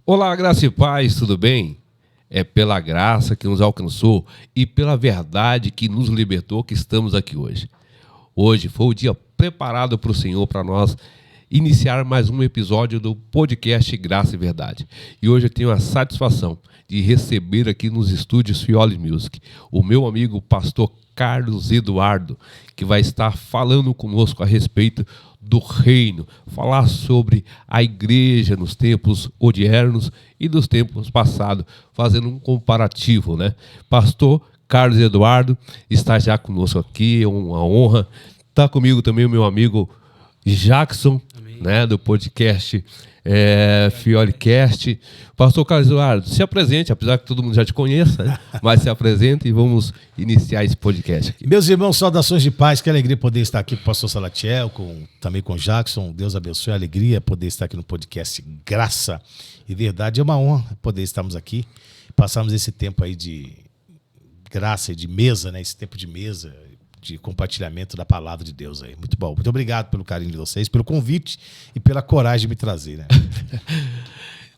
Olá, graça e paz, tudo bem? É pela graça que nos alcançou e pela verdade que nos libertou que estamos aqui hoje. Hoje foi o dia preparado para o Senhor para nós iniciar mais um episódio do podcast Graça e Verdade. E hoje eu tenho a satisfação de receber aqui nos estúdios Fioli Music o meu amigo pastor Carlos Eduardo, que vai estar falando conosco a respeito do reino, falar sobre a igreja nos tempos odiernos e dos tempos passados, fazendo um comparativo, né? Pastor Carlos Eduardo está já conosco aqui, é uma honra. Está comigo também o meu amigo Jackson, né, do podcast FioliCast. Pastor Carlos Eduardo, se apresente, apesar que todo mundo já te conheça, né? Mas se apresente e vamos iniciar esse podcast aqui. Meus irmãos, saudações de paz, que alegria poder estar aqui com o pastor Salatiel, também com o Jackson. Deus abençoe, a alegria poder estar aqui no podcast Graça e Verdade. É uma honra poder estarmos aqui, passarmos esse tempo aí de graça e de mesa, né? Esse tempo de mesa, de compartilhamento da palavra de Deus aí. Muito bom. Muito obrigado pelo carinho de vocês, pelo convite e pela coragem de me trazer, né?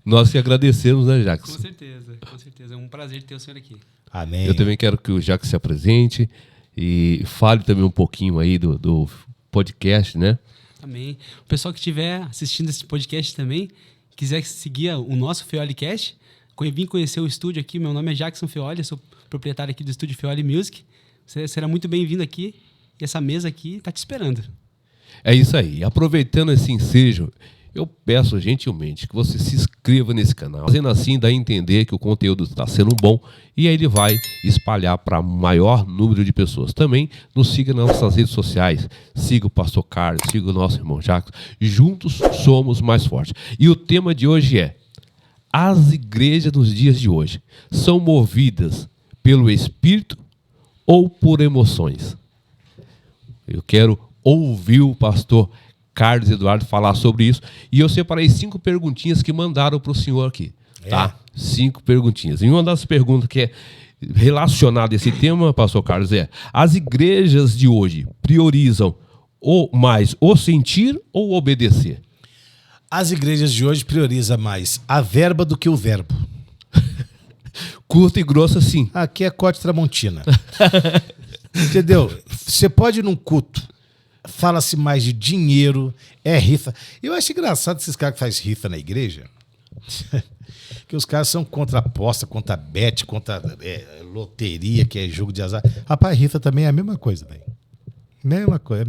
Nós que agradecemos, né, Jackson? Com certeza, com certeza. É um prazer ter o senhor aqui. Amém. Eu também quero que o Jackson se apresente e fale também um pouquinho aí do podcast, né? Amém. O pessoal que estiver assistindo esse podcast também, quiser seguir o nosso FioliCast, vim conhecer o estúdio aqui. Meu nome é Jackson Fioli, eu sou proprietário aqui do estúdio Fioli Music. Você será muito bem-vindo aqui e essa mesa aqui está te esperando. É isso aí. Aproveitando esse ensejo, eu peço gentilmente que você se inscreva nesse canal. Fazendo assim, dá a entender que o conteúdo está sendo bom e aí ele vai espalhar para maior número de pessoas. Também nos siga nas nossas redes sociais. Siga o pastor Carlos, siga o nosso irmão Jackson. Juntos somos mais fortes. E o tema de hoje é: as igrejas nos dias de hoje são movidas pelo Espírito ou por emoções? Eu quero ouvir o pastor Carlos Eduardo falar sobre isso. E eu separei 5 perguntinhas que mandaram para o senhor aqui. Tá? 5 perguntinhas. E uma das perguntas que é relacionada a esse tema, pastor Carlos, é: as igrejas de hoje priorizam mais o sentir ou obedecer? As igrejas de hoje priorizam mais a verba do que o verbo. Curto e grosso assim. Aqui é corte Tramontina. Entendeu? Você pode ir num culto, fala-se mais de dinheiro, é rifa. Eu acho engraçado esses caras que fazem rifa na igreja, que os caras são contra aposta, contra bet, contra loteria, que é jogo de azar. Rapaz, rifa também é a mesma coisa, velho. Mesma coisa.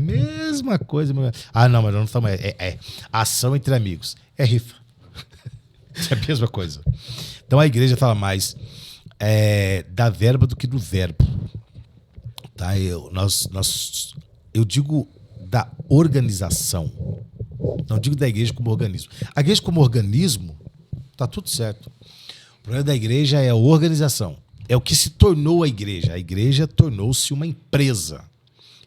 Ah, não, mas não estamos. É ação entre amigos. É rifa. É a mesma coisa. Então a igreja fala mais da verba do que do verbo. Tá? Eu digo da organização. Não digo da igreja como organismo. A igreja como organismo, tá tudo certo. O problema da igreja é a organização. É o que se tornou a igreja. A igreja tornou-se uma empresa.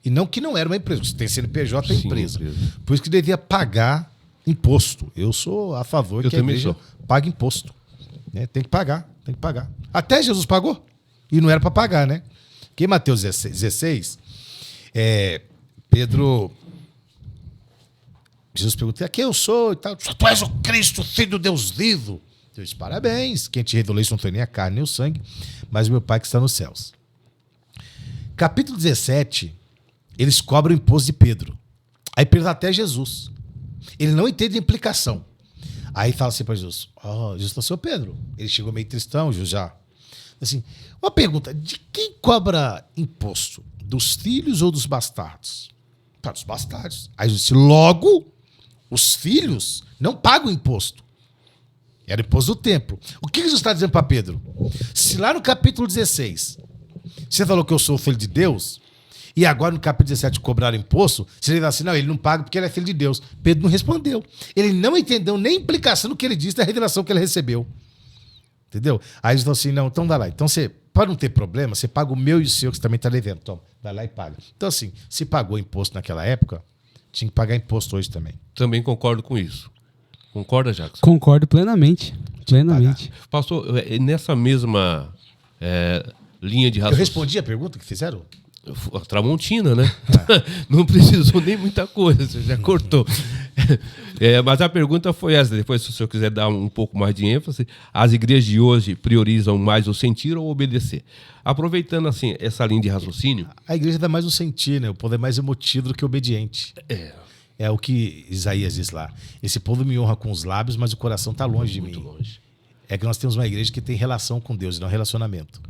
E não que não era uma empresa. Se tem CNPJ, é empresa. Por isso que devia pagar imposto. Eu sou a favor que a igreja pague imposto. Né? Tem que pagar. Até Jesus pagou. E não era para pagar, né? Porque em Mateus 16, Jesus pergunta: quem eu sou? E tal. Tu és o Cristo, filho do Deus vivo. Eu disse: parabéns. Quem te revelou isso não foi nem a carne nem o sangue, mas o meu Pai que está nos céus. Capítulo 17, eles cobram o imposto de Pedro. Aí Pedro até Jesus. Ele não entende a implicação. Aí fala assim para Jesus: Jesus falou: seu Pedro. Ele chegou meio tristão, Jesus já. Assim, uma pergunta: de quem cobra imposto? Dos filhos ou dos bastardos? Para os bastardos. Aí Jesus disse: logo, os filhos não pagam imposto. Era imposto do templo. O que Jesus está dizendo para Pedro? Se lá no capítulo 16 você falou que eu sou o filho de Deus, e agora no capítulo 17 cobraram imposto, você diz assim: não, ele não paga porque ele é filho de Deus. Pedro não respondeu. Ele não entendeu nem a implicação do que ele disse da revelação que ele recebeu. Entendeu? Aí eles falou assim: não, então dá lá. Então você, para não ter problema, você paga o meu e o seu, que você também está devendo. Toma, vai lá e paga. Então assim, se pagou imposto naquela época, tinha que pagar imposto hoje também. Também concordo com isso. Concorda, Jackson? Concordo plenamente. Pastor, nessa mesma linha de raciocínio... Eu respondi a pergunta que fizeram? A Tramontina, né? Não precisou nem muita coisa, você já cortou. Mas a pergunta foi essa, depois se o senhor quiser dar um pouco mais de ênfase, as igrejas de hoje priorizam mais o sentir ou obedecer? Aproveitando assim essa linha de raciocínio... A igreja dá mais o sentir, né? O povo é mais emotivo do que obediente. É o que Isaías diz lá. Esse povo me honra com os lábios, mas o coração está longe de mim. Muito longe. É que nós temos uma igreja que tem relação com Deus e não relacionamento.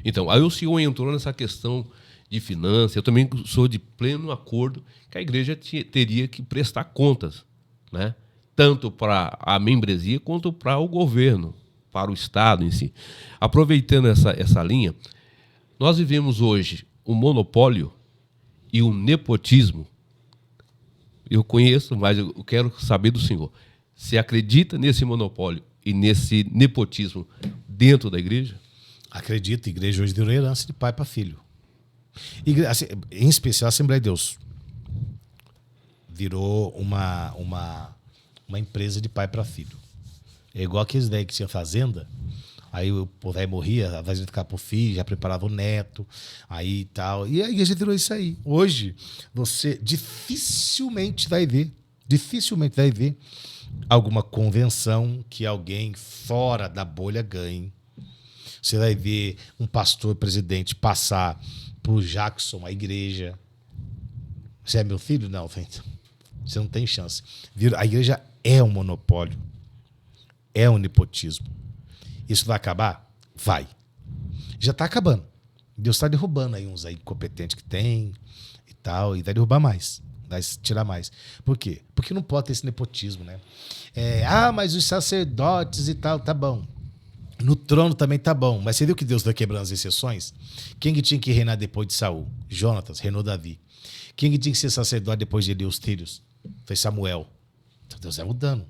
Então, aí o senhor entrou nessa questão de finanças. Eu também sou de pleno acordo que a igreja teria que prestar contas, né? Tanto para a membresia quanto para o governo, para o Estado em si. Aproveitando essa linha, nós vivemos hoje um monopólio e um nepotismo. Eu conheço, mas eu quero saber do senhor. Você acredita nesse monopólio e nesse nepotismo dentro da igreja? Acredito, a igreja hoje deu herança de pai para filho. Em especial a Assembleia de Deus. Virou uma empresa de pai para filho. É igual aqueles daí que tinha fazenda, aí o velho morria, a fazenda ficava pro filho, já preparava o neto, aí e tal. E a igreja virou isso aí. Hoje, você dificilmente vai ver alguma convenção que alguém fora da bolha ganhe. Você vai ver um pastor presidente passar por Jackson, a igreja. Você é meu filho? Não, você não tem chance. A igreja é um monopólio. É um nepotismo. Isso vai acabar? Vai. Já está acabando. Deus está derrubando aí uns aí competentes que tem e tal, e vai derrubar mais. Vai tirar mais. Por quê? Porque não pode ter esse nepotismo, né? Mas os sacerdotes e tal, tá bom. No trono também tá bom. Mas você viu que Deus vai quebrando as exceções? Quem que tinha que reinar depois de Saul? Jonatas, reinou Davi. Quem que tinha que ser sacerdote depois de Eli, os filhos? Foi Samuel. Então Deus vai mudando.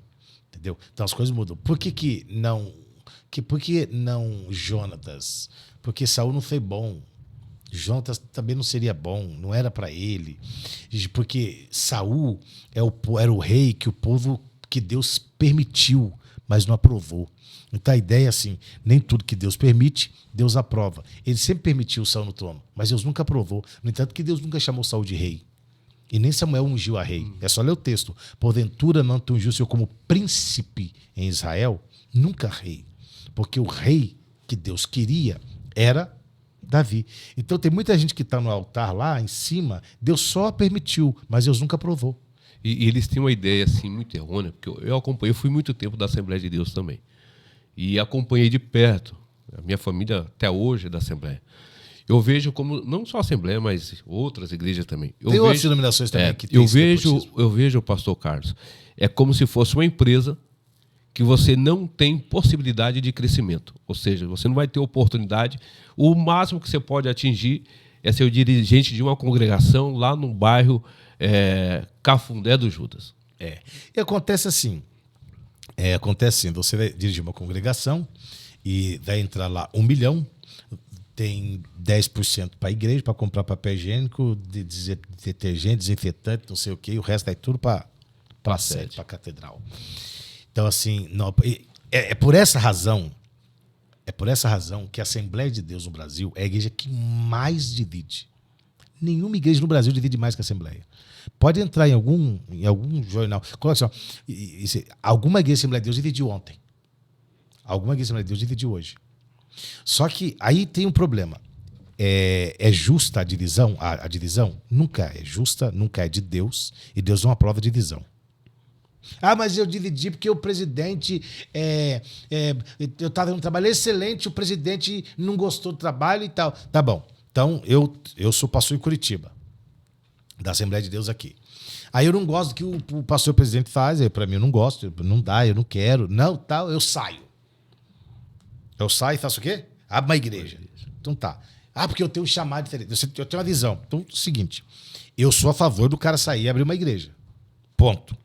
Entendeu? Então as coisas mudam. Por que não Jonatas? Porque Saul não foi bom. Jonatas também não seria bom. Não era para ele. Porque Saul era o rei que o povo, que Deus permitiu, mas não aprovou. Então a ideia é assim, nem tudo que Deus permite, Deus aprova. Ele sempre permitiu Saul no trono, mas Deus nunca aprovou. No entanto, que Deus nunca chamou Saul de rei. E nem Samuel ungiu a rei. É só ler o texto. Porventura não te ungiu o Senhor como príncipe em Israel? Nunca rei. Porque o rei que Deus queria era Davi. Então tem muita gente que está no altar lá em cima, Deus só permitiu, mas Deus nunca aprovou. E eles têm uma ideia assim muito errônea, porque eu acompanhei, eu fui muito tempo da Assembleia de Deus também. E acompanhei de perto. A minha família até hoje é da Assembleia. Eu vejo como, não só a Assembleia, mas outras igrejas também. Tem outras denominações também que tem eu vejo, pastor Carlos, é como se fosse uma empresa que você não tem possibilidade de crescimento. Ou seja, você não vai ter oportunidade. O máximo que você pode atingir é ser o dirigente de uma congregação lá no bairro Cafundé do Judas. E acontece assim, você vai dirigir uma congregação e vai entrar lá 1 milhão, tem 10% para a igreja, para comprar papel higiênico, detergente, desinfetante, não sei o quê, e o resto vai tudo para a sede, para a catedral. Então, assim, é por essa razão que a Assembleia de Deus no Brasil é a igreja que mais divide. Nenhuma igreja no Brasil divide mais que a Assembleia. Pode entrar em algum jornal. Coloca assim, alguma igreja da Assembleia de Deus dividiu ontem. Alguma igreja da Assembleia de Deus dividiu hoje. Só que aí tem um problema. É justa a divisão? A divisão nunca é justa, nunca é de Deus, e Deus não aprova a divisão. Mas eu dividi porque o presidente... eu estava num trabalho excelente, o presidente não gostou do trabalho e tal. Tá bom. Então, eu sou pastor em Curitiba, da Assembleia de Deus aqui. Aí eu não gosto do que o pastor presidente faz, para mim eu não gosto, não dá, eu não quero, não, tal, eu saio. Eu saio e faço o quê? Abro uma igreja. Então tá. Porque eu tenho um chamado diferente, eu tenho uma visão. Então é o seguinte, eu sou a favor do cara sair e abrir uma igreja. Ponto.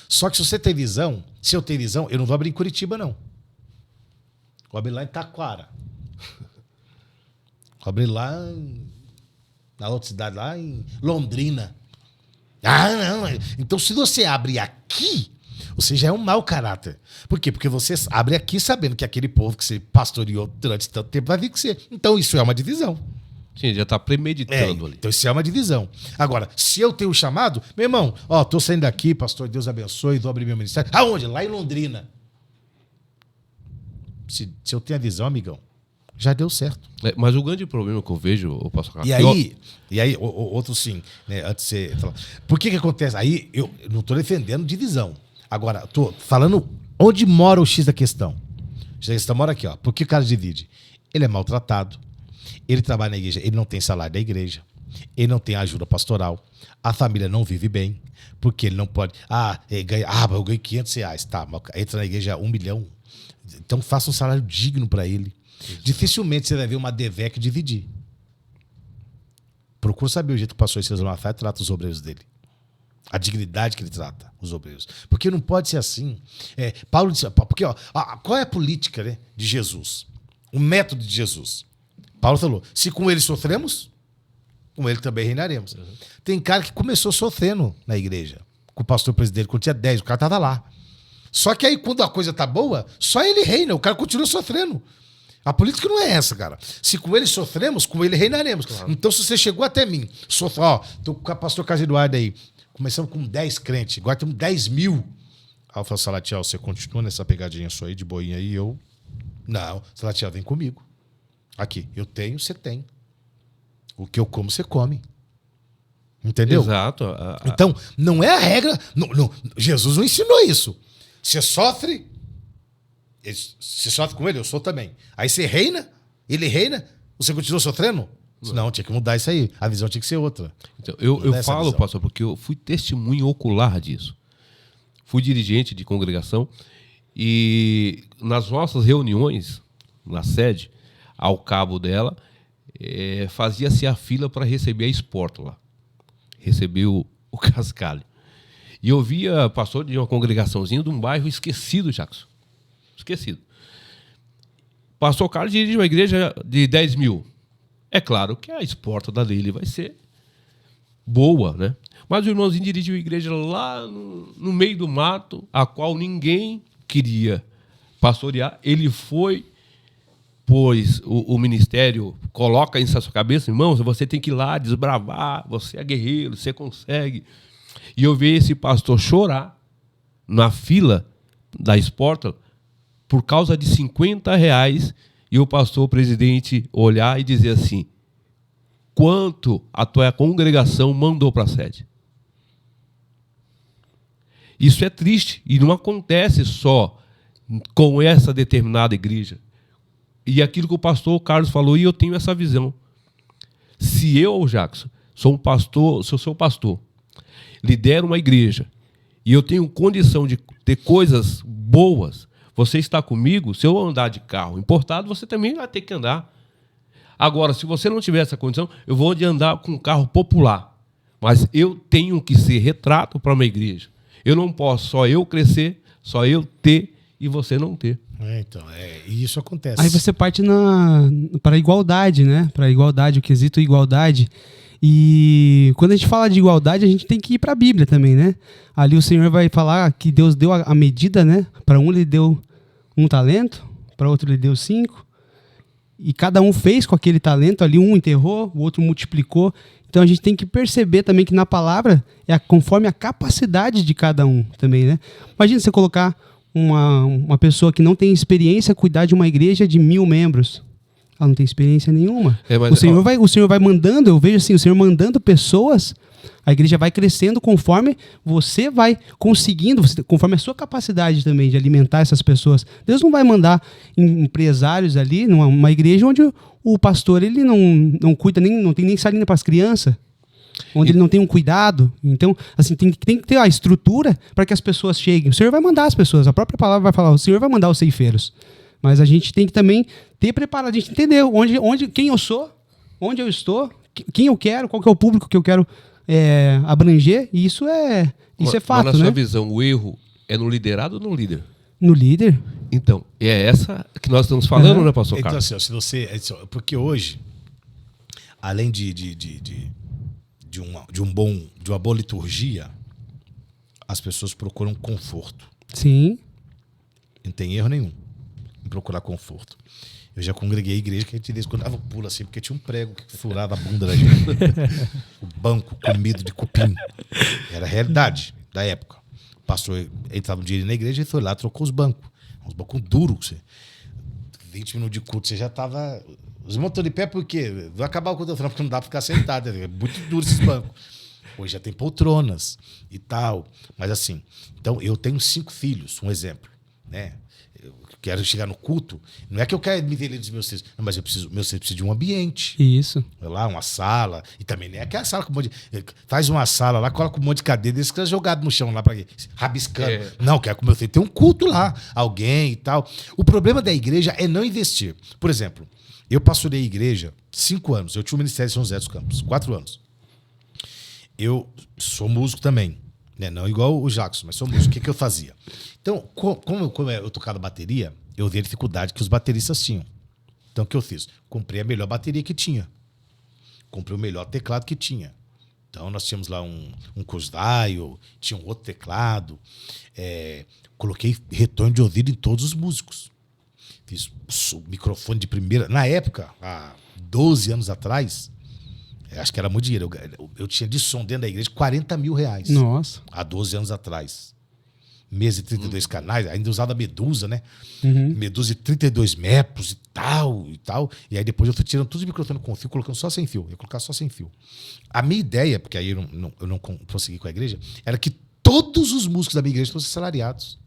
Só que se você tem visão, se eu tenho visão, eu não vou abrir em Curitiba, não. Vou abrir lá em Taquara. Vou abrir lá na outra cidade, lá em Londrina. Não. Então, se você abre aqui, você já é um mau caráter. Por quê? Porque você abre aqui sabendo que aquele povo que você pastoreou durante tanto tempo vai vir com você. Então, isso é uma divisão. Sim, já está premeditando ali. Então isso é uma divisão. Agora, se eu tenho um chamado, meu irmão, tô saindo daqui, pastor, Deus abençoe, vou abrir meu ministério. Aonde? Lá em Londrina. Se eu tenho a visão, amigão, já deu certo. Mas o grande problema que eu vejo, o pastor Carlos... E aí, outro sim, né? Antes de você falar. Por que acontece? Aí eu não estou defendendo divisão. Agora, estou falando onde mora o X da questão. O X da questão mora aqui, ó. Por que o cara divide? Ele é maltratado, ele trabalha na igreja, ele não tem salário da igreja, ele não tem ajuda pastoral, a família não vive bem, porque ele não pode... eu ganho R$500, tá, entra na igreja 1 milhão. Então faça um salário digno para ele. Dificilmente você vai ver uma DVEC dividir. Procura saber o jeito que o pastor Silas Malafaia trata os obreiros dele. A dignidade que ele trata os obreiros. Porque não pode ser assim. Paulo disse, porque qual é a política, né, de Jesus? O método de Jesus. Paulo falou, se com ele sofremos, com ele também reinaremos. Tem cara que começou sofrendo na igreja, com o pastor presidente, quando tinha 10, o cara estava lá. Só que aí, quando a coisa tá boa, só ele reina, o cara continua sofrendo. A política não é essa, cara. Se com ele sofremos, com ele reinaremos. Claro. Então, se você chegou até mim, tô com o pastor Carlos Eduardo aí, começamos com 10 crentes, agora temos 10 mil. Aí eu falo, Salatiel, você continua nessa pegadinha sua aí, de boinha aí, eu... Não, Salatiel, vem comigo. Aqui, eu tenho, você tem. O que eu como, você come. Entendeu? Exato. Então, não é a regra... Jesus não ensinou isso. Você sofre... Você sofre com ele, eu sou também. Aí você reina, ele reina, você continua sofrendo? Não, tinha que mudar isso aí. A visão tinha que ser outra. Então, eu falo, pastor, porque eu fui testemunho ocular disso. Fui dirigente de congregação e nas nossas reuniões, na sede, ao cabo dela, fazia-se a fila para receber a espórtula. Receber o cascalho. E eu via pastor de uma congregaçãozinha de um bairro esquecido, Jackson. Esquecido. Pastor Carlos dirige uma igreja de 10 mil. É claro que a espórtula dele vai ser boa, né? Mas o irmãozinho dirigiu uma igreja lá no meio do mato, a qual ninguém queria pastorear. Ele foi, pois o ministério coloca isso na sua cabeça, irmãos, você tem que ir lá desbravar, você é guerreiro, você consegue. E eu vi esse pastor chorar na fila da espórtula por causa de R$50 e o pastor presidente olhar e dizer assim, quanto a tua congregação mandou para a sede. Isso é triste e não acontece só com essa determinada igreja. E aquilo que o pastor Carlos falou, e eu tenho essa visão. Se eu, Jackson, sou um pastor, se eu sou pastor, lidero uma igreja e eu tenho condição de ter coisas boas, você está comigo, se eu andar de carro importado, você também vai ter que andar. Agora, se você não tiver essa condição, eu vou andar com um carro popular. Mas eu tenho que ser retrato para uma igreja. Eu não posso só eu crescer, só eu ter e você não ter. E isso acontece. Aí você parte para a igualdade, né? Para a igualdade, o quesito igualdade. E quando a gente fala de igualdade, a gente tem que ir para a Bíblia também, né? Ali o Senhor vai falar que Deus deu a medida, né? Para um ele deu 1 talento, para outro ele deu 5. E cada um fez com aquele talento ali, um enterrou, o outro multiplicou. Então a gente tem que perceber também que na palavra é conforme a capacidade de cada um também, né? Imagina você colocar uma pessoa que não tem experiência cuidar de uma igreja de 1000 membros. Ela não tem experiência nenhuma. O Senhor vai mandando, eu vejo assim, o Senhor mandando pessoas, a igreja vai crescendo conforme você vai conseguindo, conforme a sua capacidade também de alimentar essas pessoas. Deus não vai mandar empresários ali numa igreja onde o pastor ele não cuida, não tem nem salinha para as crianças, onde ele não tem um cuidado. Então, assim, tem que ter a estrutura para que as pessoas cheguem. O Senhor vai mandar as pessoas, a própria palavra vai falar, o Senhor vai mandar os ceifeiros. Mas a gente tem que também ter preparado, a gente entender quem eu sou, onde eu estou, quem eu quero, qual que é o público que eu quero abranger. E isso é fato, né? Mas na sua visão, o erro é no liderado ou no líder? No líder. Então, é essa que nós estamos falando, né, pastor Carlos? Então, assim, se você... Porque hoje, além de uma boa liturgia, as pessoas procuram conforto. Sim. Não tem erro nenhum em procurar conforto. Eu já congreguei a igreja que a gente de vez em quando dava pulo assim, porque tinha um prego que furava a bunda da gente. O banco comido de cupim. Era a realidade da época. O pastor entrava um dia na igreja e foi lá, trocou os bancos. Uns bancos duros. 20 minutos de culto, você já tava... Os irmãos estão de pé porque vai acabar o culto, porque não dá pra ficar sentado. É muito duro esses bancos. Hoje já tem poltronas e tal. Mas assim, então eu tenho 5 filhos, um exemplo, né? Eu quero chegar no culto, não é que eu quero me ver dos meus filhos, não, mas meus filhos precisam de um ambiente. Isso. Lá, uma sala, e também nem é aquela sala com um monte de... Faz uma sala lá, coloca um monte de cadeira, desse que é jogado no chão lá, pra rabiscando. Não, quero que meu filho tenha um culto lá, alguém e tal. O problema da igreja é não investir. Por exemplo, eu pastorei a igreja 5 anos, eu tinha o ministério de São José dos Campos, 4 anos. Eu sou músico também, né? Não igual o Jackson, mas sou músico. O que eu fazia? Então, como eu tocava bateria, eu vi a dificuldade que os bateristas tinham. Então, o que eu fiz? Comprei a melhor bateria que tinha. Comprei o melhor teclado que tinha. Então, nós tínhamos lá um Cosdaio, tinha um outro teclado. Coloquei retorno de ouvido em todos os músicos. Fiz o microfone de primeira. Na época, há 12 anos atrás... Acho que era muito dinheiro. Eu tinha de som dentro da igreja R$40 mil. Nossa. Há 12 anos atrás. Mesa de 32 canais, ainda usava Medusa, né? Medusa de 32 metros e tal, e tal. E aí depois eu fui tirando todos os microfones com fio, colocando só sem fio. Eu ia colocar só sem fio. A minha ideia, porque aí eu não consegui com a igreja, era que todos os músicos da minha igreja fossem salariados.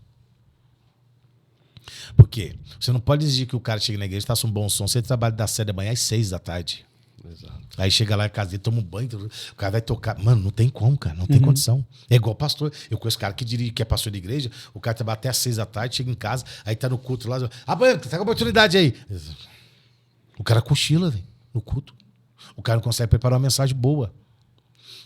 Por quê? Você não pode exigir que o cara chegue na igreja e faça um bom som. Você trabalha das 7 da manhã às 6 da tarde. Exato. Aí chega lá em casa dele, toma um banho, o cara vai tocar. Mano, não tem como, cara, não tem condição. É igual pastor. Eu conheço cara que dirige, que é pastor de igreja, o cara trabalha até às 6 da tarde, chega em casa, aí tá no culto lá, banho, tá com a oportunidade aí. O cara cochila, velho, no culto. O cara não consegue preparar uma mensagem boa.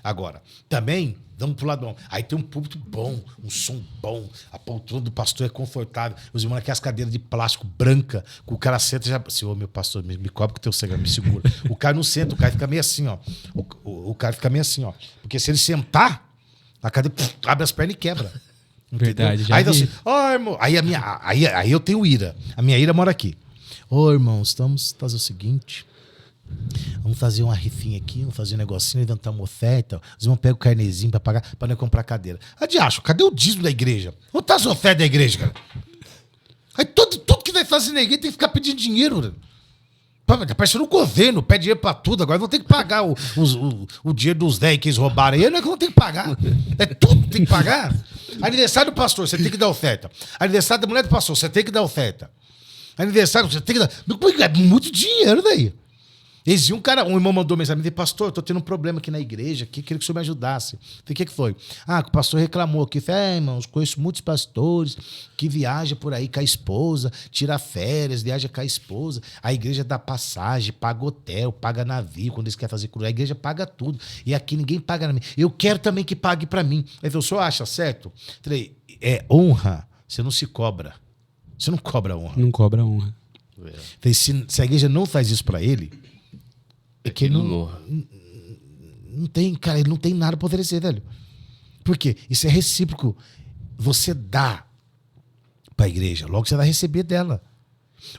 Agora, também, vamos pro lado bom. Aí tem um púlpito bom, um som bom, a poltrona do pastor é confortável. Os irmãos aqui, as cadeiras de plástico branca, que o cara senta e já... Senhor, meu pastor, me cobre com o teu segredo, me segura. O cara não senta, o cara fica meio assim, ó. O cara fica meio assim, ó. Porque se ele sentar, a cadeira abre as pernas e quebra. Verdade, já aí vi. assim, irmão, aí eu tenho ira. A minha ira mora aqui. Irmãos, vamos fazer o seguinte... Vamos fazer uma rifinha aqui, vamos fazer um negocinho, levantar uma oferta. Os irmãos pegam o carnezinho pra pagar, pra não comprar cadeira. Diacho, cadê o dízimo da igreja? Onde tá as ofertas da igreja, cara? Aí tudo que vai fazer na igreja tem que ficar pedindo dinheiro. Tá parecendo o governo, pede dinheiro pra tudo. Agora vão ter que pagar o dinheiro dos 10 que eles roubaram aí. Não é que vão ter que pagar. É tudo que tem que pagar. Aniversário do pastor, você tem que dar oferta. Aniversário da mulher do pastor, você tem que dar oferta. Aniversário, você tem que dar... É muito dinheiro, velho. Um irmão mandou mensagem, me disse, pastor, eu tô tendo um problema aqui na igreja, queria que o senhor me ajudasse. Falei, o que foi? O pastor reclamou aqui. Falei, irmãos, conheço muitos pastores que viajam por aí com a esposa, tira férias, viaja com a esposa, a igreja dá passagem, paga hotel, paga navio, quando eles querem fazer cruz, a igreja paga tudo, e aqui ninguém paga na minha. Eu quero também que pague pra mim. Ele falou, o senhor acha certo? Falei, honra, você não se cobra. Você não cobra honra. Não cobra honra. Falei, se a igreja não faz isso pra ele, é que ele não tem, cara, ele não tem nada pra oferecer, velho. Por quê? Isso é recíproco. Você dá pra igreja, logo você vai receber dela.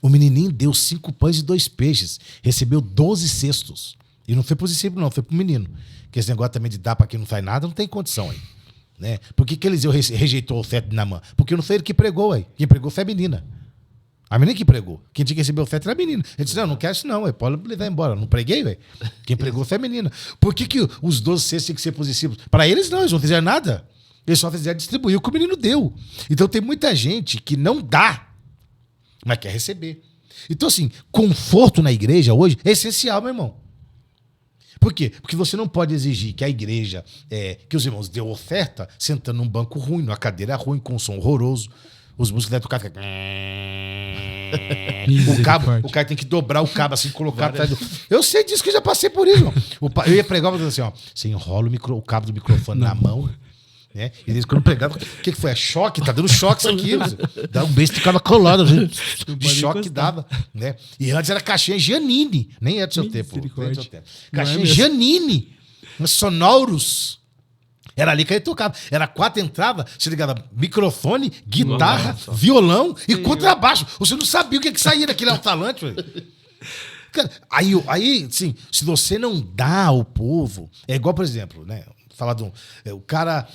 O menininho deu 5 pães e 2 peixes, recebeu 12 cestos. E não foi pro discípulo, não, foi pro menino. Porque esse negócio também de dar pra quem não faz nada, não tem condição aí. Né? Por que Eliseu rejeitou a oferta de Naamã? Porque não foi ele que pregou aí. Quem pregou foi a menina. A menina que pregou. Quem tinha que receber oferta era a menina. Ele disse, não quero isso não, pode levar embora. Não preguei, velho. Quem pregou foi a menina. Por que os 12 cestos tinham que ser para os discípulos? Para eles não, eles não fizeram nada. Eles só fizeram distribuir o que o menino deu. Então tem muita gente que não dá, mas quer receber. Então assim, conforto na igreja hoje é essencial, meu irmão. Por quê? Porque você não pode exigir que a igreja, que os irmãos dêem oferta sentando num banco ruim, numa cadeira ruim, com um som horroroso. Os músicos devem tocar, fica... o cara tem que dobrar o cabo assim, colocar atrás do... Eu sei disso, que eu já passei por isso. Eu ia pregar, mas assim, ó, você enrola o cabo do microfone na mão, né? E desde quando eu pregava, o que foi? É choque? Tá dando choque isso aqui. Dá um beijo, ficava colado, de choque que dava, né? E antes era caixinha Giannini, nem é do seu tempo. Caixinha Giannini, sonoros. Era ali que ele tocava. Era 4 entradas, você ligava microfone, guitarra, Nossa. violão e contrabaixo. Você não sabia o que saía daquele alto-falante, velho. Cara, aí, sim, se você não dá ao povo... É igual, por exemplo, né? Falar de o cara...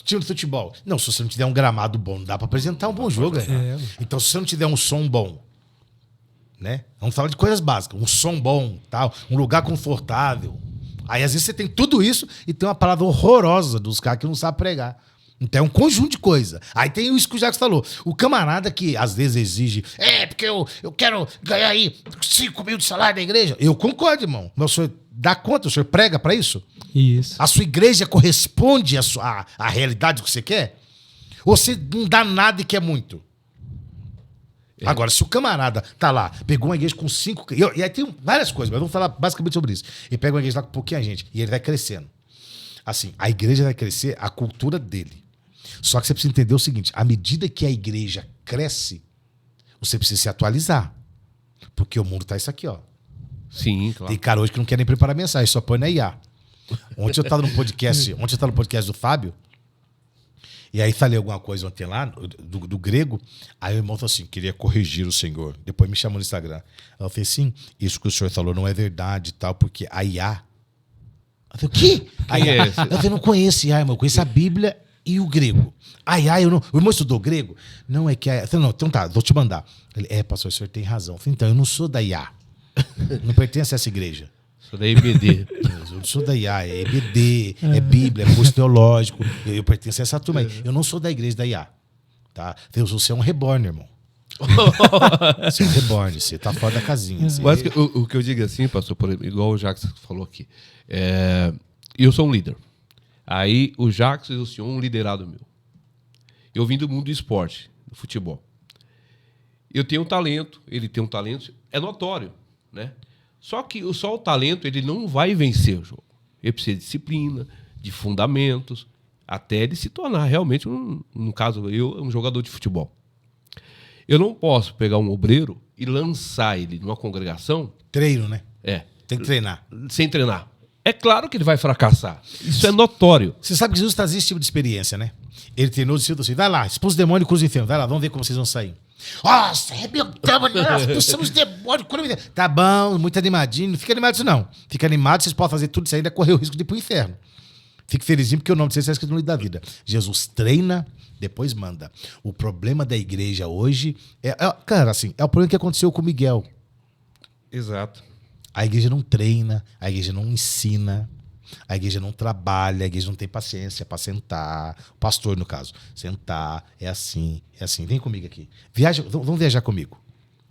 time de futebol. Não, se você não tiver um gramado bom, não dá pra apresentar um bom jogo. Então, se você não tiver um som bom, né? Vamos falar de coisas básicas. Um som bom, tal, um lugar confortável. Aí, às vezes, você tem tudo isso e tem uma palavra horrorosa dos caras que não sabem pregar. Então, é um conjunto de coisa. Aí tem isso que o Jacques falou. O camarada que, às vezes, exige... porque eu quero ganhar aí 5 mil de salário da igreja. Eu concordo, irmão. Mas o senhor dá conta? O senhor prega pra isso? Isso. A sua igreja corresponde à realidade que você quer? Ou você não dá nada e quer muito? Agora, se o camarada tá lá, pegou uma igreja com 5... E aí tem várias coisas, mas vamos falar basicamente sobre isso. Ele pega uma igreja lá com pouquinha gente e ele vai crescendo. Assim, a igreja vai crescer a cultura dele. Só que você precisa entender o seguinte, à medida que a igreja cresce, você precisa se atualizar. Porque o mundo tá isso aqui, ó. Sim, claro. Tem cara hoje que não quer nem preparar mensagem, só põe na IA. Ontem eu tava no podcast do Fábio, e aí falei alguma coisa ontem lá, do grego, aí o irmão falou assim, queria corrigir o senhor. Depois me chamou no Instagram. Eu falei, sim, isso que o senhor falou não é verdade e tal, porque a IA... Eu falei, o quê? Eu falei, não conheço IA, irmão, eu conheço a Bíblia e o grego. A IA, eu não... O irmão estudou grego? Não, é que a... Não, então tá, vou te mandar. Ele, pastor, o senhor tem razão. Eu falei, então, eu não sou da IA. Não pertence a essa igreja. Sou da EBD. Eu não sou da IA, é EBD, é Bíblia, é curso teológico. Eu pertenço a essa turma aí. Eu não sou da igreja da IA. Tá? Você é um reborn, irmão. Você é um reborn, você tá fora da casinha. Mas o que eu digo assim, pastor, por exemplo, igual o Jacques falou aqui. Eu sou um líder. Aí o Jacques é o senhor, um liderado meu. Eu vim do mundo do esporte, do futebol. Eu tenho um talento, ele tem um talento, é notório, né? Só que só o talento ele não vai vencer o jogo. Ele precisa de disciplina, de fundamentos, até ele se tornar realmente, no caso, um jogador de futebol. Eu não posso pegar um obreiro e lançar ele numa congregação... Treino, né? Tem que treinar. Sem treinar. É claro que ele vai fracassar. Isso é notório. Você sabe que Jesus trazia esse tipo de experiência, né? Ele treinou os discípulos assim, vai lá, expulsa o demônio e cruza o inferno. Vai lá, vamos ver como vocês vão sair. Nossa, arrebentamos, expulsamos os demônios. Tá bom, muito animadinho. Não fica animado isso, não. Fica animado, vocês podem fazer tudo isso ainda, correr o risco de ir pro inferno. Fique felizinho, porque o nome de vocês é escrito no livro da vida. Jesus treina, depois manda. O problema da igreja hoje cara, assim, é o problema que aconteceu com o Miguel. Exato. A igreja não treina, a igreja não ensina, a igreja não trabalha, a igreja não tem paciência para sentar. O pastor, no caso, sentar, é assim. Vem comigo aqui. Vamos viajar comigo.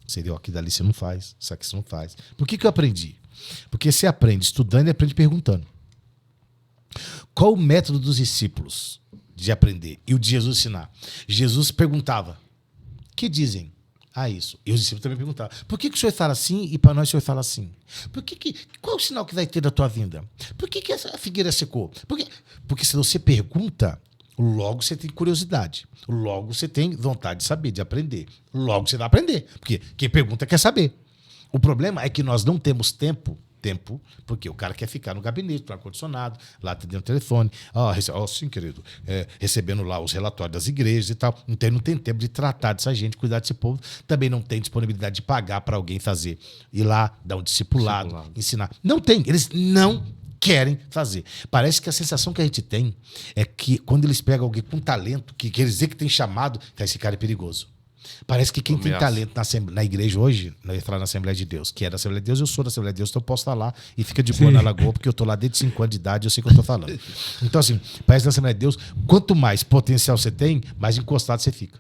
Você deu aqui dali, você não faz, isso aqui você não faz. Por que eu aprendi? Porque você aprende estudando e aprende perguntando. Qual o método dos discípulos de aprender e o de Jesus ensinar? Jesus perguntava, que dizem? Isso. E os discípulos também perguntavam, por que o senhor fala assim e para nós o senhor fala assim? Qual é o sinal que vai ter da tua vinda? Por que essa figueira secou? Porque se você pergunta, logo você tem curiosidade. Logo você tem vontade de saber, de aprender. Logo você vai aprender. Porque quem pergunta quer saber. O problema é que nós não temos tempo, porque o cara quer ficar no gabinete, no ar-condicionado, lá atendendo o telefone. Sim, querido, recebendo lá os relatórios das igrejas e tal. Então, não tem tempo de tratar dessa gente, cuidar desse povo. Também não tem disponibilidade de pagar para alguém fazer. Ir lá, dar um discipulado, ensinar. Não tem, eles não querem fazer. Parece que a sensação que a gente tem é que quando eles pegam alguém com talento, que quer dizer que tem chamado, esse cara é perigoso. Parece que quem tem talento na igreja hoje, eu ia falar na Assembleia de Deus, que é da Assembleia de Deus, eu sou da Assembleia de Deus, então eu posso estar lá e fica de boa na Lagoa, porque eu estou lá desde 5 anos de idade, eu sei o que eu estou falando. Então, assim, parece que na Assembleia de Deus, quanto mais potencial você tem, mais encostado você fica.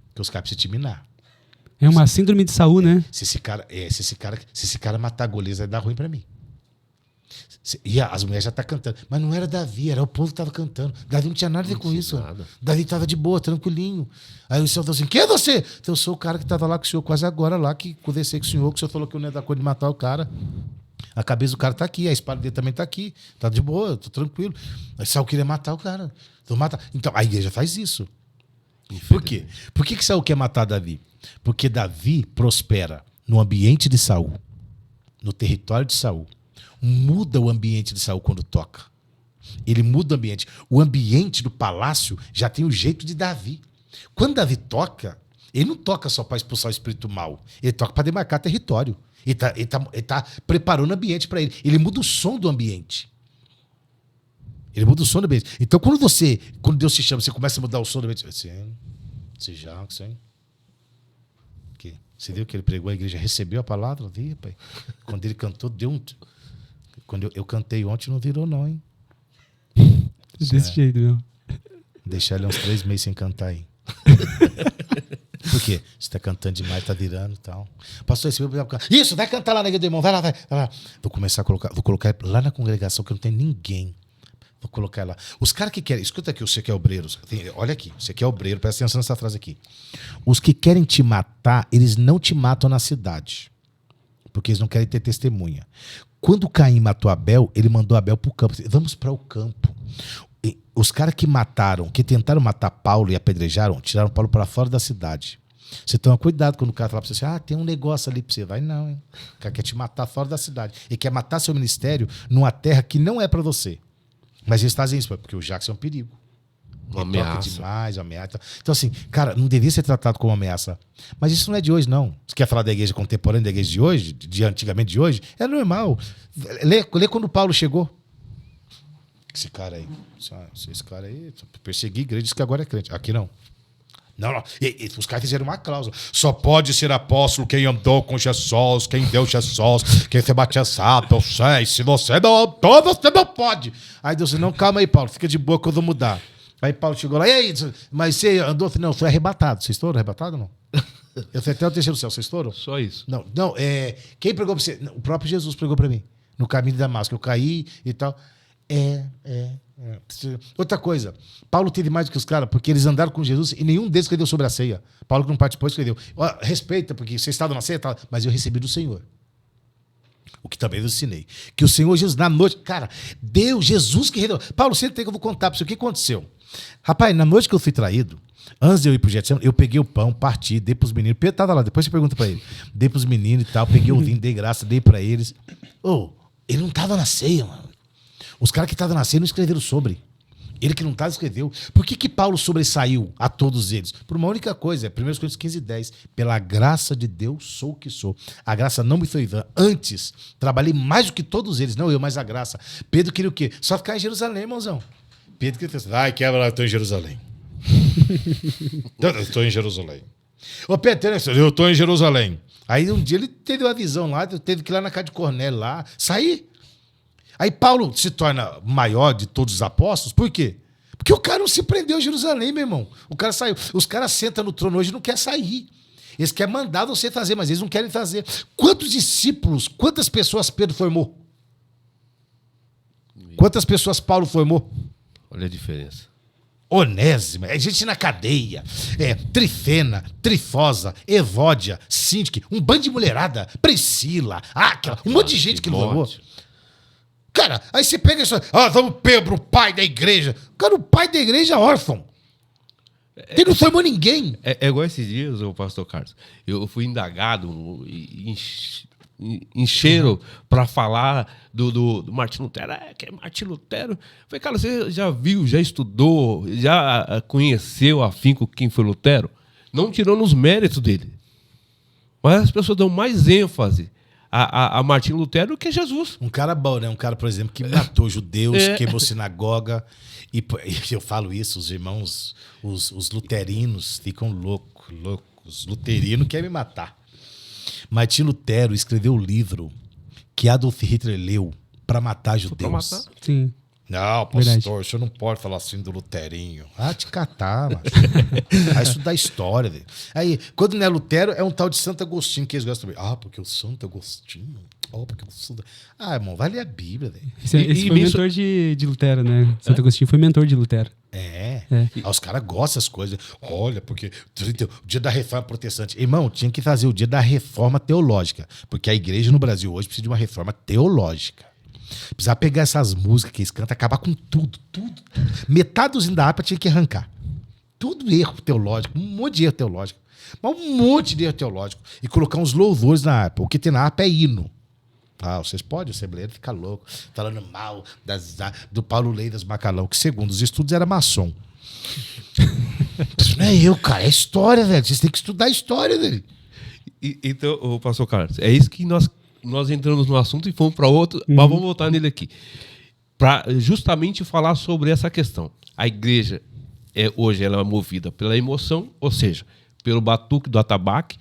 Porque os caras precisam te minar. É uma síndrome de Saul, né? Se esse cara matar Golias, vai dar ruim para mim. E as mulheres já estão cantando. Mas não era Davi, era o povo que estava cantando. Davi não tinha nada a ver com isso. Nada. Davi estava de boa, tranquilinho. Aí o senhor falou assim, quem é você? Então, eu sou o cara que estava lá com o senhor quase agora, lá, que conversei com o senhor falou que eu não ia dar conta de matar o cara. A cabeça do cara está aqui, a espada dele também está aqui. Tá de boa, eu tô tranquilo. Mas Saul queria matar o cara. Então, a igreja faz isso. Por quê? Por que Saul quer matar Davi? Porque Davi prospera no ambiente de Saul, no território de Saul. Muda o ambiente de Saul quando toca. Ele muda o ambiente. O ambiente do palácio já tem o jeito de Davi. Quando Davi toca, ele não toca só para expulsar o espírito mau. Ele toca para demarcar território. Ele tá preparando o ambiente para ele. Ele muda o som do ambiente. Ele muda o som do ambiente. Então, quando Deus te chama, você começa a mudar o som do ambiente. Esse Jackson, hein? Você viu que ele pregou, a igreja recebeu a palavra? Vi, pai. Quando ele cantou, deu um... Quando eu cantei ontem, não virou não, hein? Desse jeito, meu. Deixar ele uns 3 meses sem cantar aí. Por quê? Você tá cantando demais, tá virando e tal. Pastor, isso, vai cantar lá na igreja do irmão, vai lá. Vou começar a colocar lá na congregação que não tem ninguém. Vou colocar lá. Os caras que querem... Escuta aqui, você que é obreiro. Olha aqui, você que é obreiro, presta atenção nessa frase aqui. Os que querem te matar, eles não te matam na cidade. Porque eles não querem ter testemunha. Quando Caim matou Abel, ele mandou Abel para o campo. Vamos para o campo. Os caras que tentaram matar Paulo e apedrejaram, tiraram Paulo para fora da cidade. Você toma cuidado quando o cara fala para você assim, tem um negócio ali para você. Vai não, hein? O cara quer te matar fora da cidade. Ele quer matar seu ministério numa terra que não é para você. Mas eles fazem isso, porque o Jackson é um perigo. Uma Ele toca ameaça. demais, uma ameaça. Então, assim, cara, não devia ser tratado como uma ameaça. Mas isso não é de hoje, não. Você quer falar da igreja contemporânea, da igreja de hoje, de antigamente de hoje? É normal. Lê quando Paulo chegou. Esse cara aí, persegui igreja, diz que agora é crente. Aqui não. Não. Os caras fizeram uma cláusula. Só pode ser apóstolo quem andou com Jesus, quem deu Jesus, quem foi batizado, eu sei. Se você não andou, você não pode. Aí Deus disse, não, calma aí, Paulo, fica de boa que eu vou mudar. Aí Paulo chegou lá, e aí, mas você andou? Não, foi arrebatado. Vocês foram arrebatados ou não? Eu fui até o terceiro céu, vocês foram? Só isso. Não, quem pregou pra você? O próprio Jesus pregou pra mim, no caminho de Damasco. Eu caí e tal. Outra coisa, Paulo teve mais do que os caras, porque eles andaram com Jesus e nenhum deles escreveu sobre a ceia. Paulo que não participou escreveu. Respeita, porque você estava na ceia, mas eu recebi do Senhor. O que também eu ensinei. Que o Senhor Jesus, na noite, cara, Deus, Jesus que revelou. Paulo, senta aí que eu vou contar pra você o que aconteceu. Rapaz, na noite que eu fui traído, antes de eu ir pro Getsemane, eu peguei o pão, parti, dei pros meninos. Pedro tava lá, depois você pergunta pra ele. Dei pros meninos e tal, peguei o vinho, dei graça, dei pra eles. Ele não tava na ceia, mano. Os caras que estavam na ceia não escreveram sobre. Ele que não estava escreveu. Por que Paulo sobressaiu a todos eles? Por uma única coisa, 1 Coríntios 15:10. Pela graça de Deus sou o que sou. A graça não me foi vã. Antes, trabalhei mais do que todos eles. Não eu, mas a graça. Pedro queria o quê? Só ficar em Jerusalém, irmãozão. Pedro queria assim, quebra lá, eu estou em Jerusalém. Eu estou em Jerusalém. Ô Pedro, eu estou em Jerusalém. Aí um dia ele teve uma visão lá, teve que ir lá na casa de Cornélio lá, sair. Aí Paulo se torna maior de todos os apóstolos, por quê? Porque o cara não se prendeu em Jerusalém, meu irmão. O cara saiu. Os caras sentam no trono hoje e não querem sair. Eles querem mandar você fazer, mas eles não querem fazer. Quantos discípulos, quantas pessoas Pedro formou? Quantas pessoas Paulo formou? Olha a diferença. Onésima, é gente na cadeia, Trifena, Trifosa, Evódia, Síntique, um bando de mulherada, Priscila, um monte de gente que ele formou. Cara, aí você pega isso, vamos Pedro, o pai da igreja. Cara, o pai da igreja é órfão. Ele não formou ninguém. É igual esses dias, o pastor Carlos. Eu fui indagado, encheram para falar do Martim Lutero. Que é Martim Lutero. Falei, cara, você já viu, já estudou, já conheceu afinco quem foi Lutero? Não tirando os méritos dele. Mas as pessoas dão mais ênfase a Martim Lutero do que Jesus. Um cara bom, né? Um cara, por exemplo, que matou judeus, queimou sinagoga. E eu falo isso, os irmãos, os luterinos ficam loucos. Os luterinos querem me matar. Martim Lutero escreveu um livro que Adolf Hitler leu para matar judeus. Pra matar? Sim. Não, pastor, o senhor não pode falar assim do luterinho. Te catar, macho. Vai estudar história, velho. Aí, quando não é Lutero, é um tal de Santo Agostinho que eles gostam também. Porque o Santo Agostinho. Porque o Santo... irmão, vai ler a Bíblia, velho. Esse foi mentor de Lutero, né? Santo Agostinho foi mentor de Lutero. Os caras gostam das coisas. Olha, porque o dia da reforma protestante. Irmão, tinha que fazer o dia da reforma teológica. Porque a igreja no Brasil hoje precisa de uma reforma teológica. Precisava pegar essas músicas que eles cantam, acabar com tudo. Metade dos hinos da harpa tinha que arrancar. Tudo erro teológico, um monte de erro teológico. Mas um monte de erro teológico. E colocar uns louvores na harpa. O que tem na harpa é hino. tal. Vocês podem, o assembleiro fica louco, falando mal do Paulo Leiras Bacalhau, que segundo os estudos era maçom. Isso não é eu, cara, é história, velho. Vocês têm que estudar a história, velho. Então, o pastor Carlos, é isso que nós entramos no assunto e fomos para outro, mas vamos voltar nele aqui. Para justamente falar sobre essa questão. A igreja, hoje, ela é movida pela emoção, ou seja, pelo batuque do atabaque,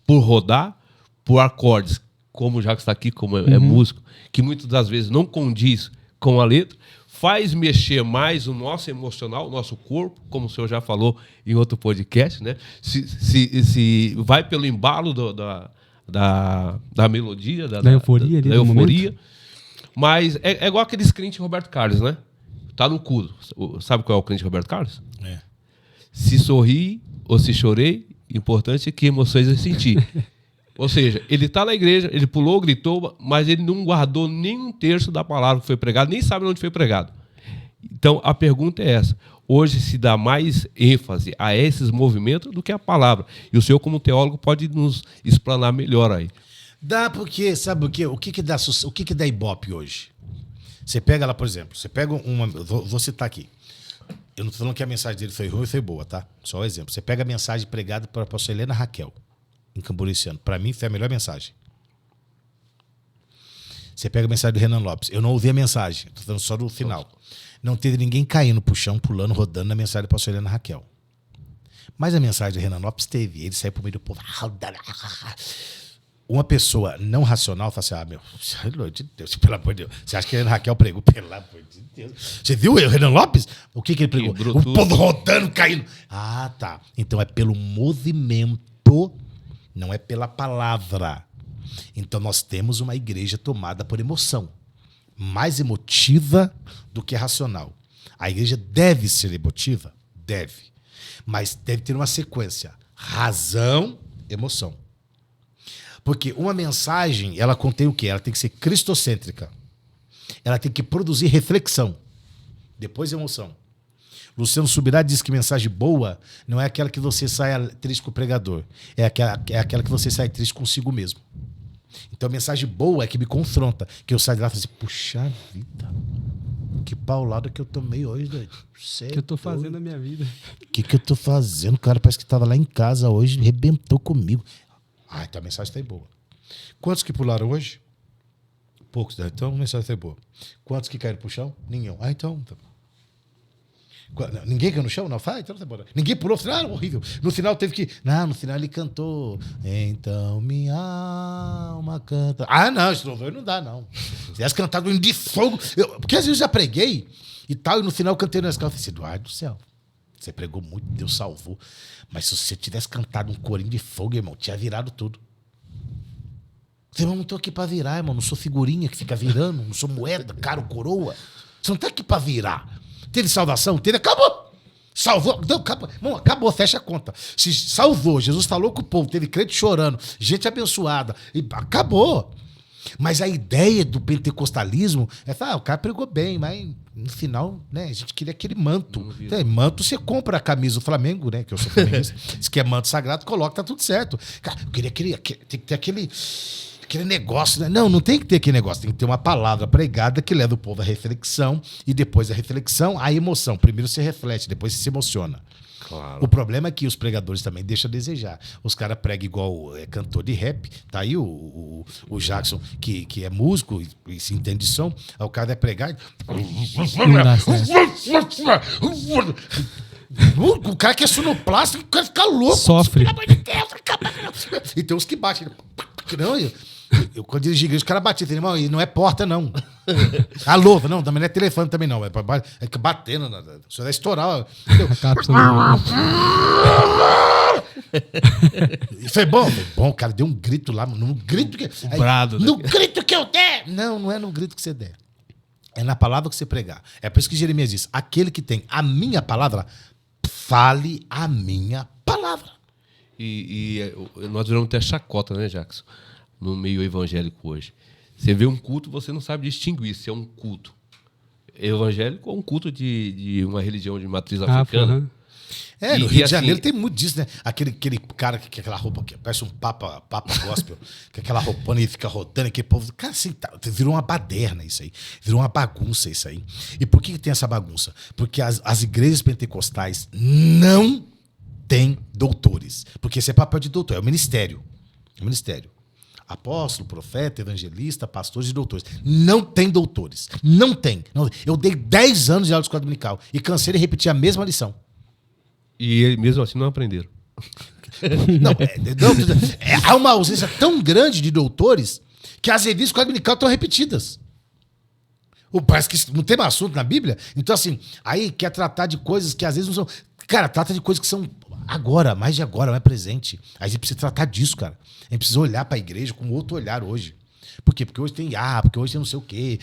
por rodar, por acordes, como o Jacques está aqui, como é músico, que muitas das vezes não condiz com a letra, faz mexer mais o nosso emocional, o nosso corpo, como o senhor já falou em outro podcast, né? Se vai pelo embalo da melodia, da euforia, da euforia. Mas é igual aqueles crentes Roberto Carlos, né? Tá no culto. Sabe qual é o crente Roberto Carlos? Se sorri ou se chorei, importante é que emoções eu senti. Ou seja, ele está na igreja, ele pulou, gritou, mas ele não guardou nem um terço da palavra que foi pregada, nem sabe onde foi pregado. Então, a pergunta é essa. Hoje se dá mais ênfase a esses movimentos do que a palavra. E o senhor, como teólogo, pode nos explanar melhor aí. Dá porque, sabe o quê? O que dá Ibope hoje? Você pega lá, por exemplo, você pega uma... Vou citar aqui. Eu não estou falando que a mensagem dele foi ruim ou foi boa, tá? Só um exemplo. Você pega a mensagem pregada para a pastora Helena Raquel, em Camboriú esse ano. Para mim, foi a melhor mensagem. Você pega a mensagem do Renan Lopes. Eu não ouvi a mensagem, estou falando só do final. Não teve ninguém caindo pro chão, pulando, rodando na mensagem da pastora Helena Raquel. Mas a mensagem do Renan Lopes teve. Ele saiu pro meio do povo. Uma pessoa não racional fala assim, meu Deus, pelo amor de Deus. Você acha que a Helena Raquel pregou? Pelo amor de Deus. Você viu o Renan Lopes? O que ele pregou? O povo rodando, caindo. Ah, tá. Então é pelo movimento, não é pela palavra. Então nós temos uma igreja tomada por emoção. Mais emotiva do que racional. A igreja deve ser emotiva? Deve. Mas deve ter uma sequência. Razão, emoção. Porque uma mensagem, ela contém o quê? Ela tem que ser cristocêntrica. Ela tem que produzir reflexão. Depois emoção. Luciano Subirá diz que mensagem boa não é aquela que você sai triste com o pregador. É aquela que você sai triste consigo mesmo. Então a mensagem boa é que me confronta. Que eu saio de lá e falo assim, puxa vida, que paulada que eu tomei hoje, doido. O que eu tô fazendo na minha vida? O que eu tô fazendo? O cara parece que tava lá em casa hoje, arrebentou comigo. Ah, então a mensagem tá boa. Quantos que pularam hoje? Poucos, né? Então a mensagem tá boa. Quantos que caíram pro chão? Nenhum. Ah, então... Tá. Ninguém caiu no chão? Não, então tá bom. Ninguém pulou, horrível. No final teve que... Não, no final ele cantou. Então minha alma canta. Ah, não, esse louvor não dá, não. Se tivesse cantado um de fogo... Porque às vezes eu já preguei e tal, e no final eu cantei na escola. Eu falei assim, Eduardo do céu, você pregou muito, Deus salvou. Mas se você tivesse cantado um corinho de fogo, irmão, tinha virado tudo. Você não tô aqui pra virar, irmão. Não sou figurinha que fica virando. Não sou moeda, caro, coroa. Você não tá aqui pra virar. Teve salvação? Teve, acabou. Salvou. Não, acabou. Bom, acabou, fecha a conta. Se salvou, Jesus falou com o povo, teve crente chorando, gente abençoada. E acabou. Mas a ideia do pentecostalismo é falar, o cara pregou bem, mas no final, né, a gente queria aquele manto. Manto, você compra a camisa do Flamengo, né? Que eu sou flamenguista. Se quer manto sagrado, coloca, tá tudo certo. Cara, eu queria tem que ter aquele negócio, né? Não tem que ter aquele negócio. Tem que ter uma palavra pregada que leva o povo à reflexão e depois da reflexão, à emoção. Primeiro você reflete, depois você se emociona. Claro. O problema é que os pregadores também deixam a desejar. Os caras pregam igual cantor de rap. Tá aí o Jackson, que é músico e se entende de som. Aí o cara vai pregar. O cara que é sonoplástico, o cara fica louco. Sofre. Pelo amor de Deus. E tem uns que batem. Não, eu quando dirigi igreja, os caras batiam. Irmão, e não é porta, não. Alô, não, também não é telefone, também não. É batendo. Isso vai estourar. E foi bom, o cara deu um grito lá, no grito que. No grito que eu der! Não é no grito que você der. É na palavra que você pregar. É por isso que Jeremias diz: aquele que tem a minha palavra, fale a minha palavra. E nós viramos até chacota, né, Jackson? No meio evangélico hoje. Você vê um culto, você não sabe distinguir se é um culto evangélico ou um culto de uma religião de matriz africana. No E Rio de assim, Janeiro tem muito disso, né? Aquele cara que aquela roupa que parece um papa gospel, que aquela roupona e fica rodando, aquele povo. Cara, assim, virou uma baderna isso aí. Virou uma bagunça isso aí. E por que tem essa bagunça? Porque as igrejas pentecostais não têm doutores. Porque esse é papel de doutor, é o ministério. É o ministério. Apóstolo, profeta, evangelista, pastores e doutores. Não tem doutores. Não tem. Eu dei 10 anos de aula de escola dominical e cansei de repetir a mesma lição. E mesmo assim não aprenderam. Há uma ausência tão grande de doutores que as revistas de escola dominical estão repetidas. Parece que não tem mais assunto na Bíblia. Então, assim, aí quer tratar de coisas que às vezes não são. Cara, trata de coisas que são agora, mais presente. Aí a gente precisa tratar disso, cara. A gente precisa olhar para a igreja com outro olhar hoje. Por quê? Porque hoje tem porque hoje tem não sei o quê.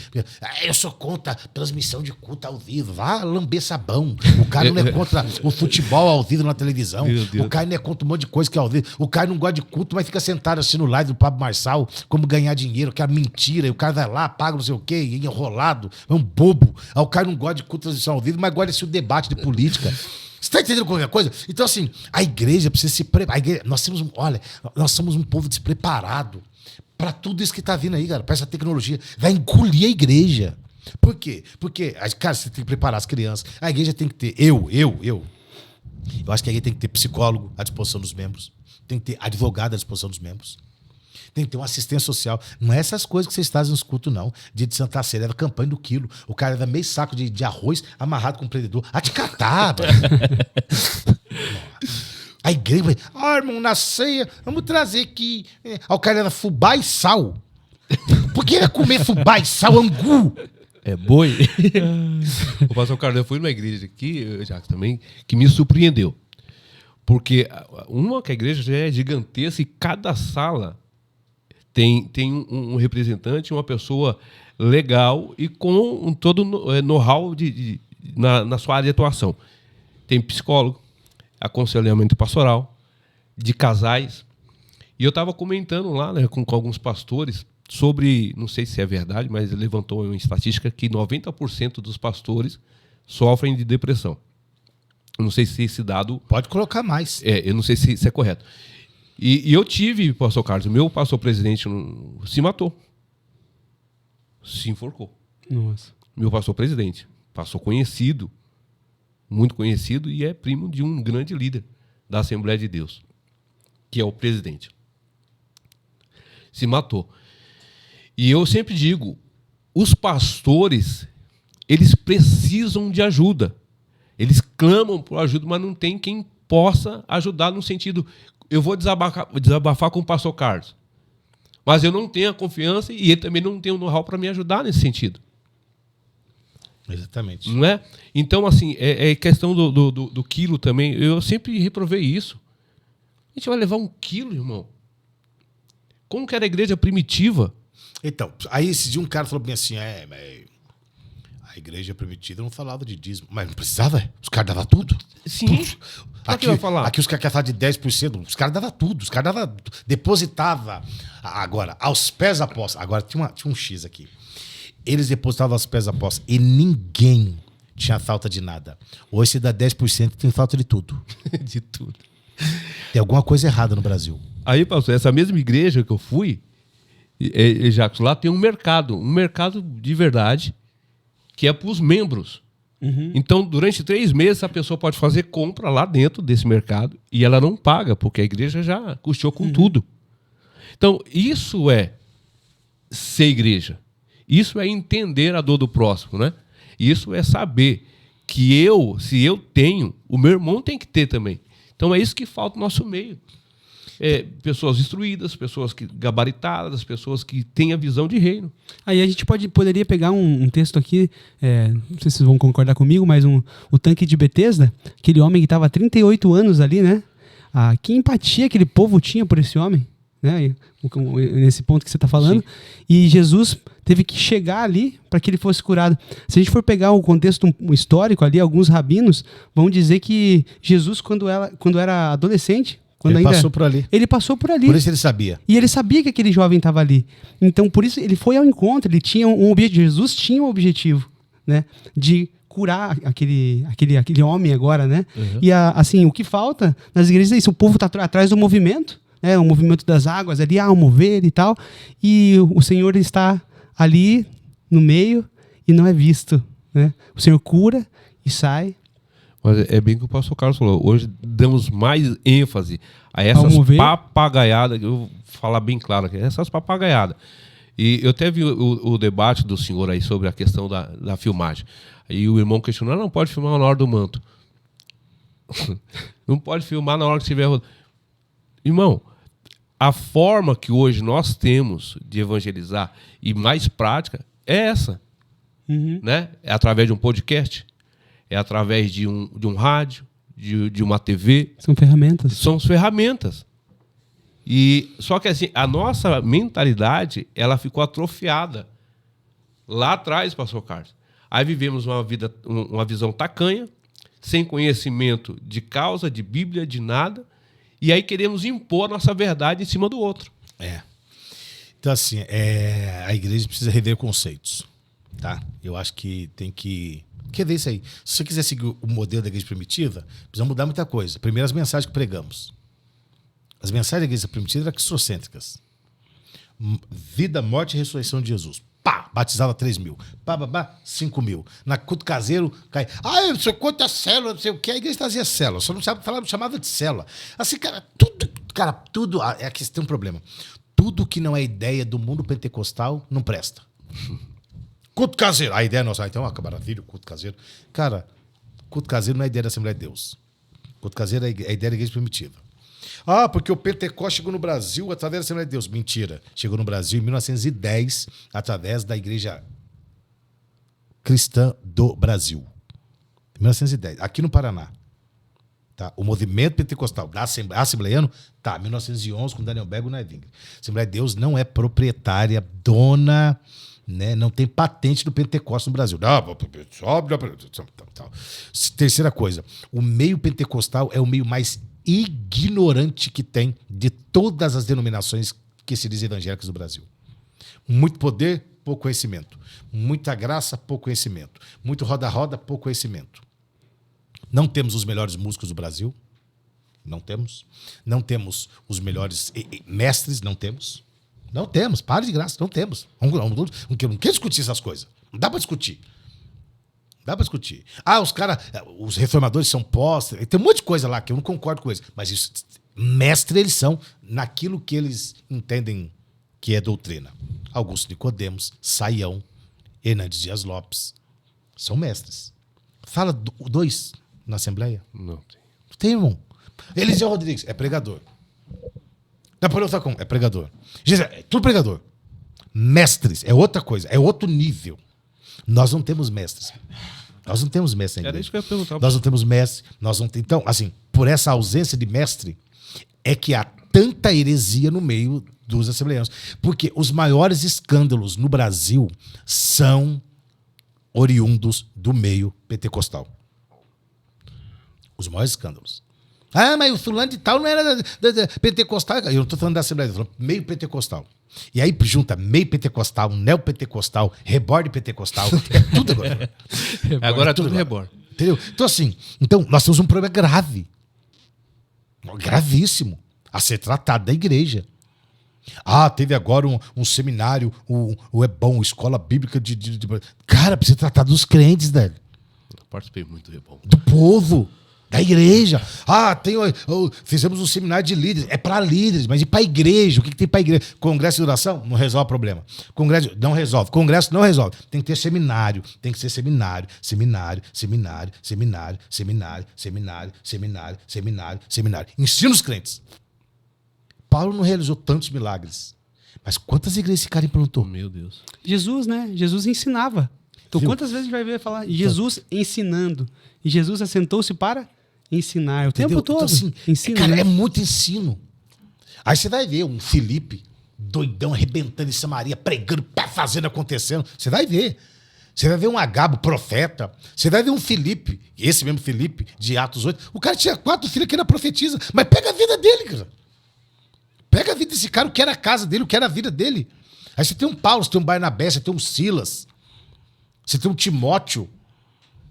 Eu sou contra transmissão de culto ao vivo. Vá lamber sabão. O cara não é contra o futebol ao vivo na televisão. O cara não é contra um monte de coisa que é ao vivo. O cara não gosta de culto, mas fica sentado assistindo live do Pablo Marçal, como ganhar dinheiro, que é mentira. E o cara vai lá, paga não sei o quê, enrolado. É um bobo. Aí o cara não gosta de culto, transmissão ao vivo, mas gosta desse debate de política. Você está entendendo qualquer coisa? Então, assim, a igreja precisa se preparar. Nós somos um povo despreparado para tudo isso que está vindo aí, cara, para essa tecnologia. Vai engolir a igreja. Por quê? Porque, cara, você tem que preparar as crianças. A igreja tem que ter. Eu acho que a igreja tem que ter psicólogo à disposição dos membros. Tem que ter advogado à disposição dos membros. Tem que ter uma assistência social. Não é essas coisas que vocês fazem nos cultos, não. Dia de Santa Ceia, era campanha do quilo. O cara era meio saco de arroz amarrado com um prendedor. A te catar, A igreja vai, irmão, na ceia, vamos trazer aqui. Aí o cara era fubá e sal. Por que ia comer fubá e sal, angu? É boi. O pastor Carlos, eu fui numa igreja aqui, Jacques, também, que me surpreendeu. Porque que a igreja já é gigantesca e cada sala tem um representante, uma pessoa legal e com todo know-how na sua área de atuação. Tem psicólogo, aconselhamento pastoral, de casais. E eu estava comentando lá, né, com alguns pastores sobre, não sei se é verdade, mas levantou uma estatística que 90% dos pastores sofrem de depressão. Eu não sei se esse dado... Pode colocar mais. Eu não sei se é correto. E eu tive, pastor Carlos, o meu pastor presidente se matou. Se enforcou. Nossa. Meu pastor presidente. Pastor conhecido, muito conhecido, e é primo de um grande líder da Assembleia de Deus, que é o presidente. Se matou. E eu sempre digo, os pastores, eles precisam de ajuda. Eles clamam por ajuda, mas não tem quem possa ajudar no sentido... Eu vou desabafar com o pastor Carlos, mas eu não tenho a confiança e ele também não tem o know-how para me ajudar nesse sentido. Exatamente. Não é? Então, assim, é questão do quilo também. Eu sempre reprovei isso. A gente vai levar 1 quilo, irmão. Como que era a igreja primitiva? Então, aí esse dia um cara falou bem assim, a igreja primitiva não falava de dízimo. Mas não precisava? Os caras davam tudo? Sim. Aqui vai falar. Aqui os caras querem falar de 10%. Os caras davam tudo. Os caras davam... Depositava. Agora, aos pés apóstolos. Agora, tinha um X aqui. Eles depositavam aos pés apóstolos. E ninguém tinha falta de nada. Hoje, se dá 10%, tem falta de tudo. De tudo. Tem alguma coisa errada no Brasil. Aí, pastor, essa mesma igreja que eu fui, Jacques, lá tem um mercado de verdade, que é para os membros. Uhum. Então, durante 3 meses, a pessoa pode fazer compra lá dentro desse mercado e ela não paga, porque a igreja já custeou com tudo. Então, isso é ser igreja. Isso é entender a dor do próximo, né? Isso é saber que se eu tenho, o meu irmão tem que ter também. Então, é isso que falta no nosso meio. Pessoas instruídas, pessoas gabaritadas, pessoas que têm a visão de reino. Aí a gente poderia pegar um texto aqui, não sei se vocês vão concordar comigo, mas o tanque de Betesda, aquele homem que estava há 38 anos ali, né? Que empatia aquele povo tinha por esse homem, né? Nesse ponto que você está falando. Sim. E Jesus teve que chegar ali para que ele fosse curado. Se a gente for pegar o contexto histórico ali, alguns rabinos vão dizer que Jesus, quando era adolescente, passou por ali. Ele passou por ali. Por isso ele sabia. E ele sabia que aquele jovem estava ali. Então, por isso, ele foi ao encontro. Ele tinha um objetivo. Jesus tinha um objetivo, né? De curar aquele homem agora, né? E assim, o que falta nas igrejas é isso, o povo está atrás do movimento, né? O movimento das águas ali, o mover e tal, e o Senhor está ali no meio e não é visto, né? O Senhor cura e sai. Mas é bem o que o pastor Carlos falou. Hoje damos mais ênfase a essas mover. papagaiadas, eu vou falar bem claro aqui, essas papagaiadas. E eu até vi o debate do senhor aí sobre a questão da filmagem. Aí o irmão questionou, não pode filmar na hora do manto. Não pode filmar na hora que estiver rodando. Irmão, a forma que hoje nós temos de evangelizar e mais prática é essa. Né? É através de um podcast, é através de um rádio, de uma TV. São ferramentas. São as ferramentas. E, só que assim, a nossa mentalidade ela ficou atrofiada lá atrás, pastor Carlos. Aí vivemos uma visão tacanha, sem conhecimento de causa, de Bíblia, de nada, e aí queremos impor a nossa verdade em cima do outro. Então, assim, a igreja precisa rever conceitos. Tá? Eu acho que tem que ver isso aí. Se você quiser seguir o modelo da igreja primitiva, precisa mudar muita coisa. Primeiro, as mensagens que pregamos. As mensagens da igreja primitiva eram cristocêntricas. Vida, morte e ressurreição de Jesus. Pá! Batizava 3 mil. Pá, 5 mil. Na culto caseiro, cai. Você conta a célula, não sei o que. A igreja trazia célula. Só não chamava de célula. Assim, tudo. É que tem um problema. Tudo que não é ideia do mundo pentecostal não presta. Culto caseiro. A ideia nossa. Então, que maravilha, culto caseiro. Cara, culto caseiro não é ideia da Assembleia de Deus. Culto caseiro é a ideia da igreja primitiva. Porque o Pentecostes chegou no Brasil através da Assembleia de Deus. Mentira. Chegou no Brasil em 1910 através da Igreja Cristã do Brasil. 1910. Aqui no Paraná. Tá? O movimento pentecostal assembleiano, 1911 com Daniel Bergo e Naiving. A Assembleia de Deus não é proprietária, dona, né? Não tem patente do Pentecostes no Brasil. Terceira coisa, o meio pentecostal é o meio mais ignorante que tem de todas as denominações que se dizem evangélicas do Brasil. Muito poder, pouco conhecimento. Muita graça, pouco conhecimento. Muito roda-roda, pouco conhecimento. Não temos os melhores músicos do Brasil. Não temos. Não temos os melhores mestres. Não temos. Não temos. Para de graça. Não temos. Não quero discutir essas coisas. Não dá para discutir. Os reformadores são postres. Tem um monte de coisa lá que eu não concordo com eles. Mas isso, mestre eles são naquilo que eles entendem que é doutrina. Augusto Nicodemos, Saião, Hernandes Dias Lopes. São mestres. Fala dois na Assembleia. Não tem. Tem, irmão. Eliseu Rodrigues é pregador. Napoleão Facon é pregador. É tudo pregador. Mestres é outra coisa. É outro nível. Nós não temos mestres. Nós não temos mestre ainda. Era isso que eu ia perguntar. Nós não temos mestre. Então, assim, por essa ausência de mestre, é que há tanta heresia no meio dos assembleianos. Porque os maiores escândalos no Brasil são oriundos do meio pentecostal. Os maiores escândalos. Mas o fulano de tal não era da pentecostal. Eu não estou falando da Assembleia, estou falando meio pentecostal. E aí junta meio pentecostal, neopentecostal, reborn pentecostal, é tudo agora. Agora é tudo reborn. Entendeu? Então, nós temos um problema grave. Gravíssimo. A ser tratado da igreja. Teve agora um seminário, o É Bom, Escola Bíblica de... Cara, precisa tratar dos crentes, velho. Eu participei muito do É Bom. Do povo. Da igreja. Fizemos um seminário de líderes. É para líderes, mas e para a igreja? O que tem para a igreja? Congresso de oração? Não resolve o problema. Congresso não resolve. Congresso não resolve. Tem que ter seminário. Tem que ser seminário. Ensina os crentes. Paulo não realizou tantos milagres. Mas quantas igrejas esse cara implantou? Meu Deus. Jesus, né? Jesus ensinava. Então, quantas vezes a gente vai ver falar Jesus ensinando? E Jesus assentou-se para ensinar o tempo todo. Então, assim, ensina, cara, né? é muito ensino. Aí você vai ver um Filipe doidão, arrebentando em Samaria, pregando, fazendo, acontecendo. Você vai ver. Você vai ver um Agabo, profeta. Você vai ver um Filipe, esse mesmo Filipe, de Atos 8. O cara tinha 4 filhos que era profetiza. Mas pega a vida dele, cara. Pega a vida desse cara, o que era a casa dele, o que era a vida dele. Aí você tem um Paulo, você tem um Barnabé, você tem um Silas. Você tem um Timóteo.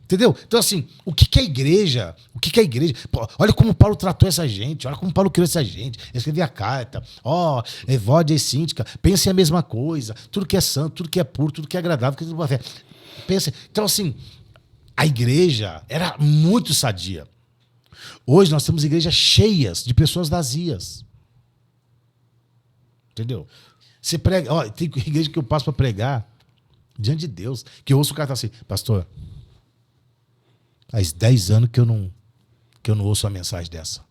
Entendeu? Então, assim, o que é igreja? O que é igreja? Pô, olha como Paulo tratou essa gente, olha como Paulo criou essa gente. Ele escrevia a carta, Evódia e Síntica, pensem a mesma coisa, tudo que é santo, tudo que é puro, tudo que é agradável, tudo que é boa fé. Pensa. Então, assim, a igreja era muito sadia. Hoje nós temos igrejas cheias de pessoas vazias. Entendeu? Você prega, tem igreja que eu passo para pregar diante de Deus, que eu ouço o cara assim, pastor, faz 10 anos que eu não ouço uma mensagem dessa.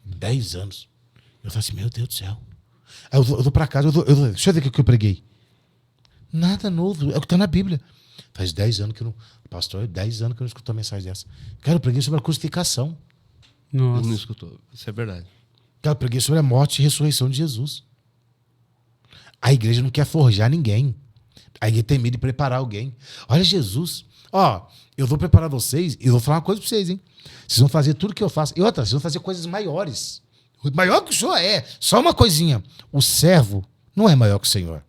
10 anos. Eu falo assim, meu Deus do céu. Aí eu vou para casa, deixa eu ver o que eu preguei. Nada novo, é o que está na Bíblia. Faz 10 anos que eu não... Pastor, 10 anos que eu não escuto uma mensagem dessa. Cara, eu preguei sobre a crucificação. Nossa. Não escutou. Isso é verdade. Cara, eu preguei sobre a morte e ressurreição de Jesus. A igreja não quer forjar ninguém. A igreja tem medo de preparar alguém. Olha Jesus. Eu vou preparar vocês e vou falar uma coisa para vocês, hein? Vocês vão fazer tudo que eu faço. E outra, vocês vão fazer coisas maiores. O maior que o senhor é. Só uma coisinha. O servo não é maior que o senhor.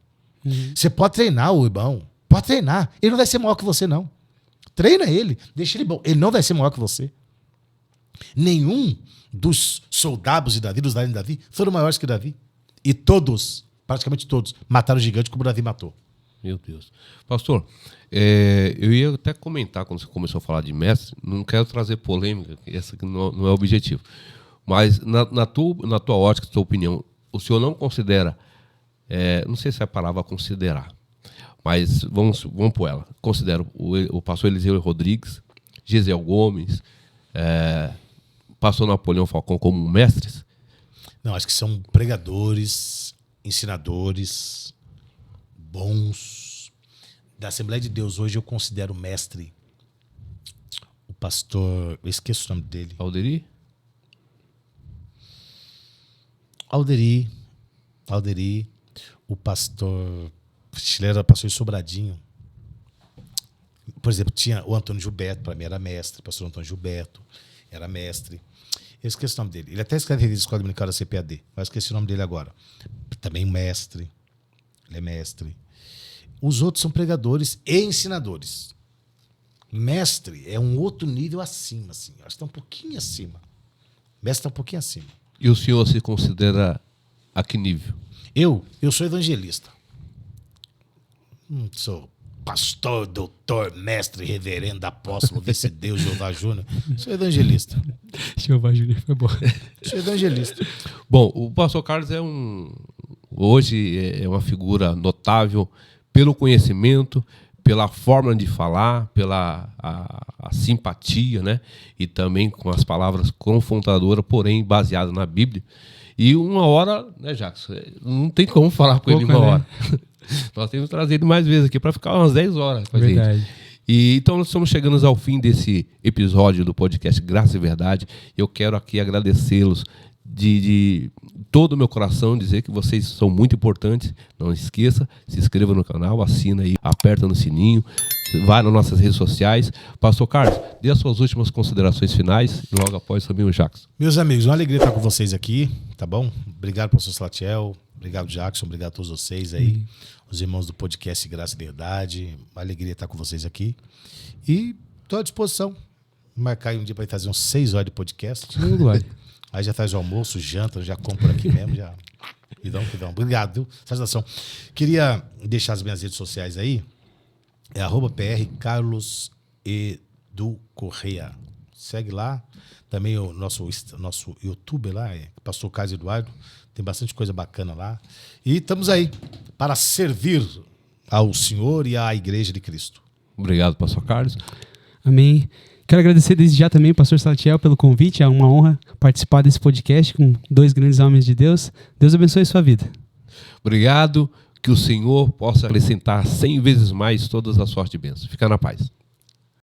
Você pode treinar o irmão. Pode treinar. Ele não vai ser maior que você, não. Treina ele. Deixa ele bom. Ele não vai ser maior que você. Nenhum dos soldados de Davi, dos de Davi, foram maiores que Davi. E todos, praticamente todos, mataram o gigante como Davi matou. Meu Deus. Pastor, eu ia até comentar quando você começou a falar de mestre, não quero trazer polêmica, essa não é o objetivo. Mas na tua ótica, na tua opinião, o senhor não considera, não sei se é a palavra considerar, mas vamos por ela. Considero o pastor Eliseu Rodrigues, Gisel Gomes, pastor Napoleão Falcão como mestres? Não, acho que são pregadores, ensinadores, bons. Da Assembleia de Deus, hoje eu considero mestre o pastor... Eu esqueço o nome dele. Alderi. O pastor... Ele era pastor de Sobradinho. Por exemplo, tinha o Antônio Gilberto, para mim era mestre. O pastor Antônio Gilberto era mestre. Eu esqueci o nome dele. Ele até escreve revista Escola Dominical da CPAD, mas esqueci o nome dele agora. Também mestre. Ele é mestre. Os outros são pregadores e ensinadores. Mestre é um outro nível acima, assim. Acho que está um pouquinho acima. Mestre está um pouquinho acima. E o senhor se considera a que nível? Eu sou evangelista. Sou pastor, doutor, mestre, reverendo, apóstolo, vice-deus, Jeová Júnior. Sou evangelista. Jeová Júnior foi bom. Sou evangelista. Bom, o pastor Carlos hoje é uma figura notável pelo conhecimento, pela forma de falar, pela a simpatia, né? E também com as palavras confrontadoras, porém baseadas na Bíblia. E uma hora, né, Jackson? Não tem como falar com ele uma hora. Nós temos que trazer ele mais vezes aqui para ficar umas 10 horas. Verdade. E então nós estamos chegando ao fim desse episódio do podcast Graça e Verdade. Eu quero aqui agradecê-los de todo o meu coração, dizer que vocês são muito importantes. Não esqueça, se inscreva no canal, assina aí, aperta no sininho, vai nas nossas redes sociais. Pastor Carlos, dê as suas últimas considerações finais e logo após também o Jackson. Meus amigos, uma alegria estar com vocês aqui, tá bom? Obrigado, pastor Salatiel, obrigado, Jackson, obrigado a todos vocês aí, os irmãos do podcast Graça e Verdade, uma alegria estar com vocês aqui. E estou à disposição. Vou marcar aí um dia para fazer uns 6 horas de podcast. Aí já faz o almoço, janta, já como por aqui mesmo. Já. Vidão. Obrigado, viu? Satisfação. Queria deixar as minhas redes sociais aí. É @PR Carlos Edu Correia. Segue lá. Também o nosso YouTube lá, Pastor Carlos Eduardo. Tem bastante coisa bacana lá. E estamos aí para servir ao Senhor e à Igreja de Cristo. Obrigado, pastor Carlos. Amém. Quero agradecer desde já também ao pastor Salatiel pelo convite. É uma honra participar desse podcast com 2 grandes homens de Deus. Deus abençoe a sua vida. Obrigado. Que o Senhor possa acrescentar 100 vezes mais todas as sortes de bênçãos. Fica na paz.